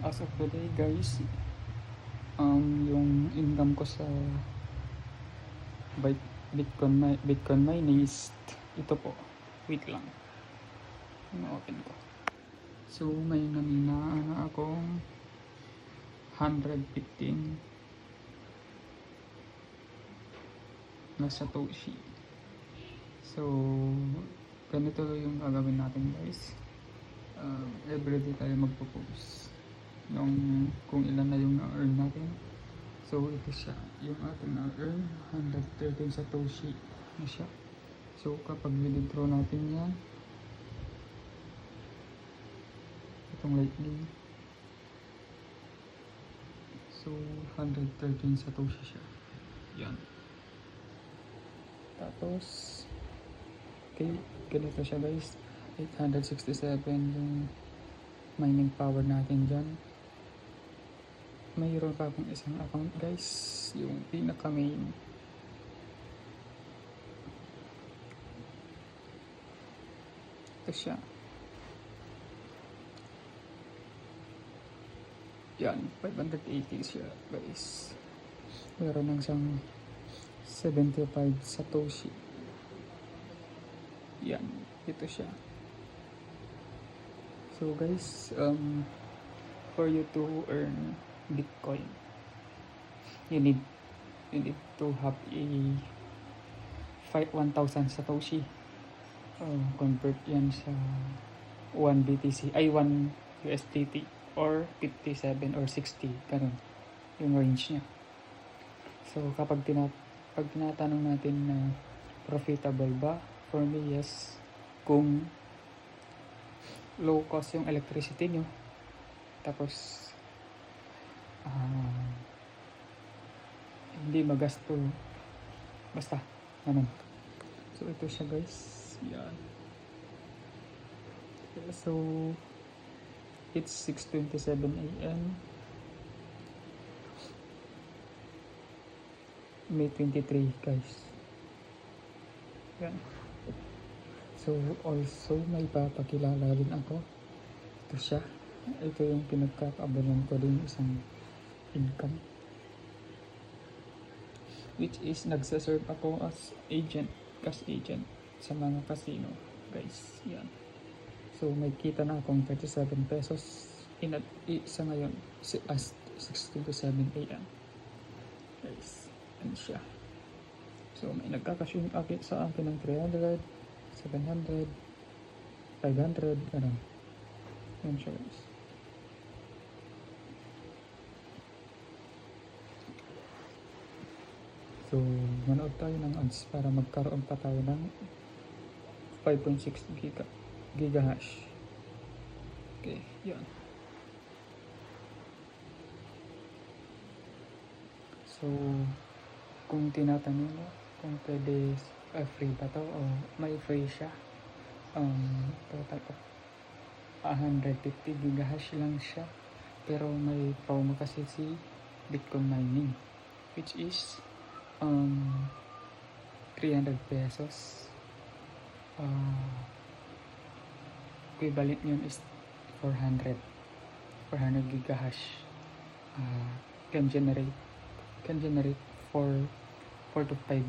as of today guys, yung income ko sa Bitcoin mining is ito po. Wait lang. Open ko. So may namina na akong 115 na Satoshi. So ganito yung gagawin natin guys. Everyday tayo magpo-post kung ilan na yung na-earn natin. So ito siya, yung ating na-earn 113 Satoshi na siya. So kapag withdraw natin yan, itong lately, so 113 Satoshi siya. Yan. Tapos okay, ganito siya guys, 867 yung mining power natin dyan. Mayroon pa akong isang account guys, yung pinaka main. Ito siya. Yan, 580 siya guys. Meron ng isang 75 Satoshi. Yan, ito siya. So guys, for you to earn Bitcoin, you need to have a 1,000 Satoshi. Convert yan sa 1 BTC, ay 1 USDT or 57 or 60, ganun yung range niya. So kapag pag tinatanong natin na profitable ba, for me yes, kung low cost yung electricity nyo, tapos hindi magasto, basta naman. So ito siya guys, yan. So it's 6:27 AM, May 23 guys. Yan. So also may papakilala rin ako. Ito siya. Ito yung pinagkakaabalan ko din, isang income, which is nagsaserve ako as agent, cash agent sa mga casino guys. Yan. So may kita na akong 37 pesos sa ngayon as 6:27 AM guys. Yan siya. So may nagkakasyon sa akin ng 300, 700, 500, ganun. Yan siya guys. So manood tayo ng ads para magkaroon pa tayo ng 5.6 gigahash. Okay, yan. So kung tinatanong mo kung pwede free ba to, o may free siya, total of 150 gigahash lang siya, pero may promo kasi si Bitcoin mining, which is 300 pesos. Equivalent yun is 400 gigahash. Can generate 4 to 5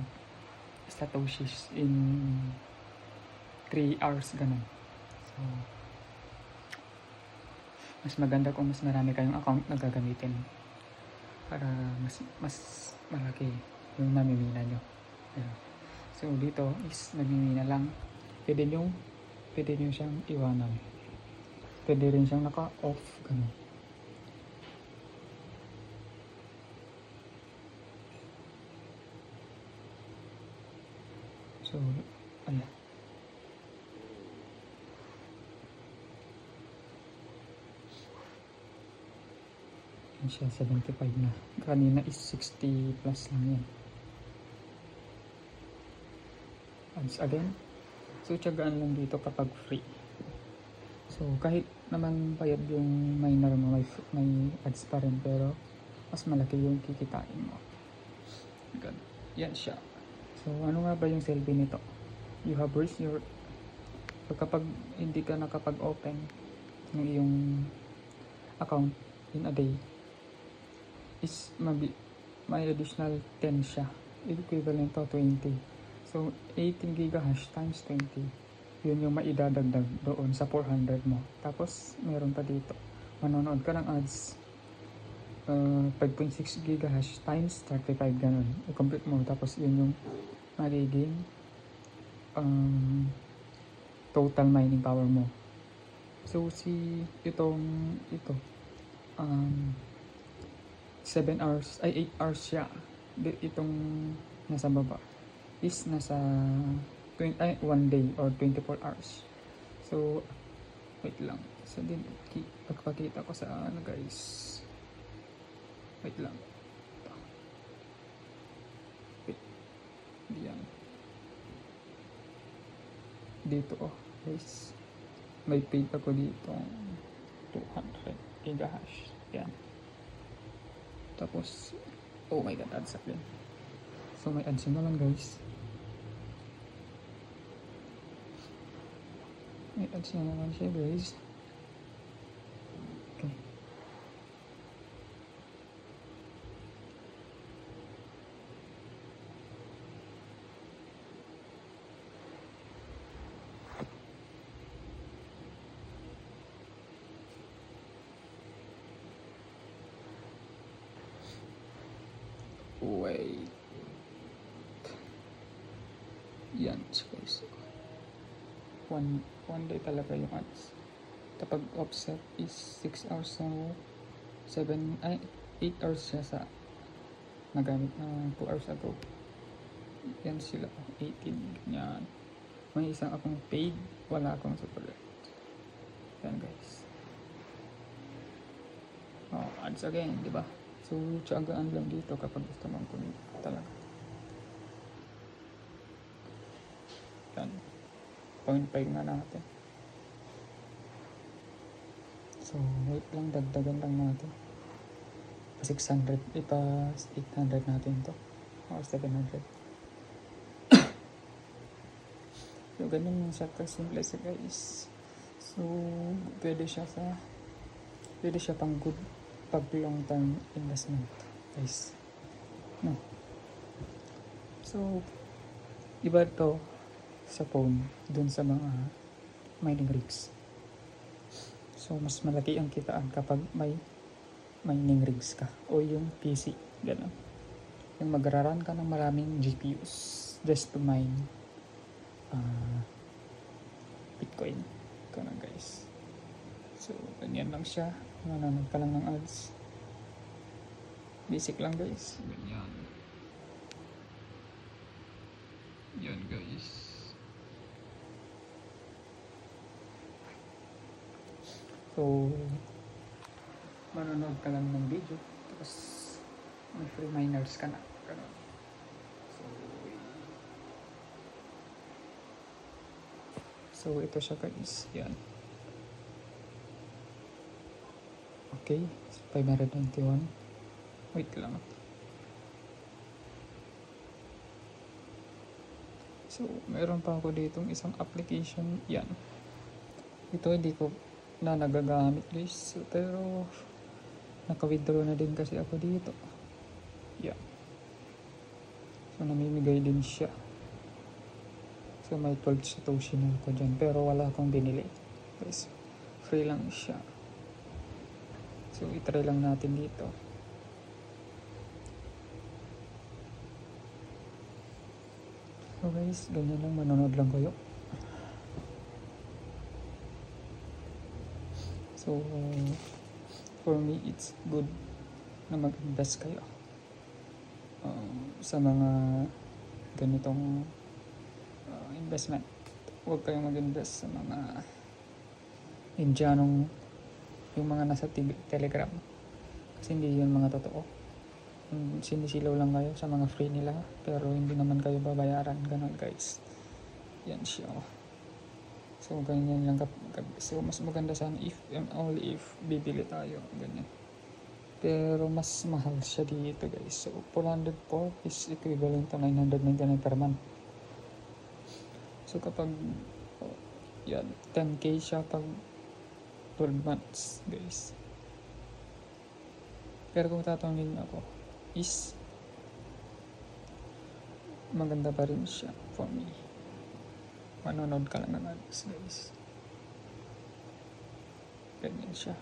Satoshis in 3 hours, ganun. So mas maganda kung mas marami kayong account na gagamitin para mas malaki yung mamimina nyo. So dito is namimina lang. Pwede nyo siyang iwanan. Pwede rin siyang naka-off, ganun. So ayan. Yan siya, 75 na. Kanina is 60 plus lang yan. Ads again. So tiyagaan lang dito kapag free. So kahit naman bayad yung miner mo, may ads pa rin, pero mas malaki yung kikitain mo. Yan siya. So ano nga ba yung silbi nito? You have reached your... So kapag hindi ka nakapag-open ng iyong account in a day is may additional 10 siya, equivalent to 20. So 18 gigahash times 20, yun yung maidadagdag doon sa 400 mo. Tapos meron pa dito, manonood ka ng ads, 5.6 gigahash times 35, ganun i-complete mo. Tapos yun yung magiging total mining power mo. So ito 7 hours ay 8 hours siya. Itong nasa baba is nasa 1 day or 24 hours. So wait lang. So din pagpakita ko sa guys. Wait lang. Wait. Diyan. Dito guys. May paid ako dito 200 gigahash. Yan. Tapos oh my god, ads up din. So may ads na naman guys. May ads na naman siya guys. Okay. Wait. Yan guys. One day talaga yung ads. Kapag offset is 6 hours, so 8 hours siya sa nagamit na 2 hours ago. Yan sila, 18, yan. May isang akong paid, wala akong super. Yan guys. Oh, ads again, di ba? So, tiyagaan lang dito kapag gusto mong kumita talaga. Yan. 0.5 na natin. So, wait lang, dagdagan lang natin. 600, 800 natin to. O, 700. So, ganun siya kasimple siya guys. So, pwede siya pang good pag long term investment guys. No. So, iba to sa phone dun sa mga mining rigs. So, mas malaki ang kitaan kapag may mining rigs ka o yung PC, gano'n. Yung magraran ka ng maraming GPUs just to mine Bitcoin. Gano'n guys. So, ganyan lang siya. Manonood ka lang ng ads. Basic lang guys. Ganyan. Yan guys. So, manonood ka lang ng video. Tapos, may free miners ka na. Ganun. So, ito siya guys. Yan. Okay. 591. Wait lang. So, meron pa ako ditong isang application. Yan. Ito hindi ko na nagagamit guys. So, pero naka-withdraw na din kasi ako dito. Yan. So, namimigay din siya. So, may 12 satoshi na ako dyan. Pero wala akong binili. Guys, free lang siya. So, itry lang natin dito. So guys, ganyan lang, manonood lang kayo. So, for me, it's good na mag-invest kayo sa mga ganitong investment. Huwag kayong mag-invest sa mga Indianong, yung mga nasa Telegram. Kasi hindi yun mga totoo. Sinisilaw lang kayo sa mga free nila, pero hindi naman kayo babayaran. Ganon guys. Yan siya. So, ganyan lang. So, mas maganda sana if and only if bibili tayo. Ganyan. Pero mas mahal siya dito guys. So, 404 is equivalent to 999 per month. So, kapag yan, 10k siya pag 12 months guys. Pero kung tatanungin ako, is maganda pa rin siya for me. Manonood ka lang ng ads, guys. Ganyan siya.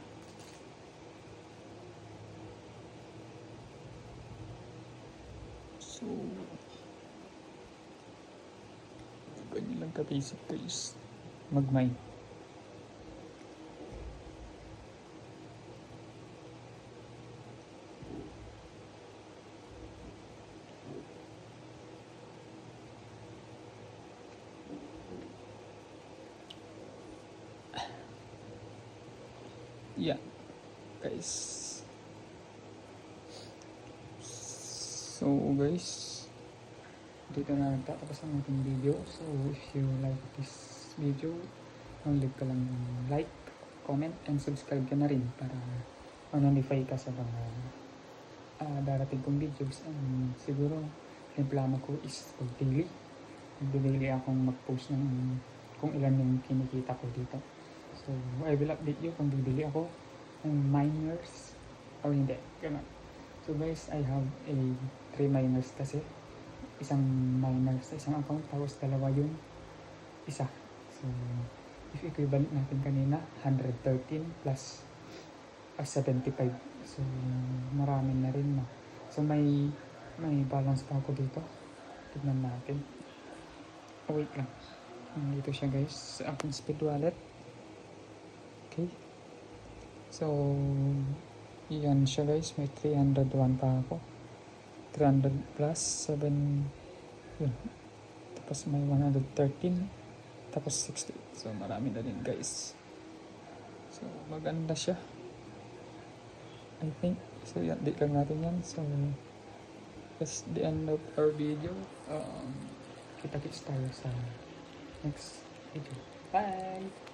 So, ganyan lang ka-basic, guys. Mag-mine. Yeah, guys. So, guys, dito na nagtatapos ang ating video. So, if you like this video, mag-leave ka lang ng like, comment, and subscribe ka na rin para ma-notify ka sa mga darating kong videos. And siguro, yung plano ko is pag-daily. Mag-daily akong mag-post ng kung ilan yung kinikita ko dito. So, I will update you kung bibili ako ng miners or hindi. Ganun. So guys, I have a 3 miners kasi. Isang miner sa isang account, tapos dalawa yung isa. So, if equivalent natin kanina, 113 plus 75. So, marami na rin, no? So, may balance pa ako dito. Tignan natin. Oh, wait lang. Dito siya guys, sa aking speed wallet. Okay. So, yan siya guys. May 301 pa ako. 300 plus 7. Yun. Tapos may 113. Tapos 60. So, marami na rin guys. So, maganda siya. I think. So, yan. Di lang natin yan. So, that's the end of our video. Kita-kits tayo sa next video. Bye!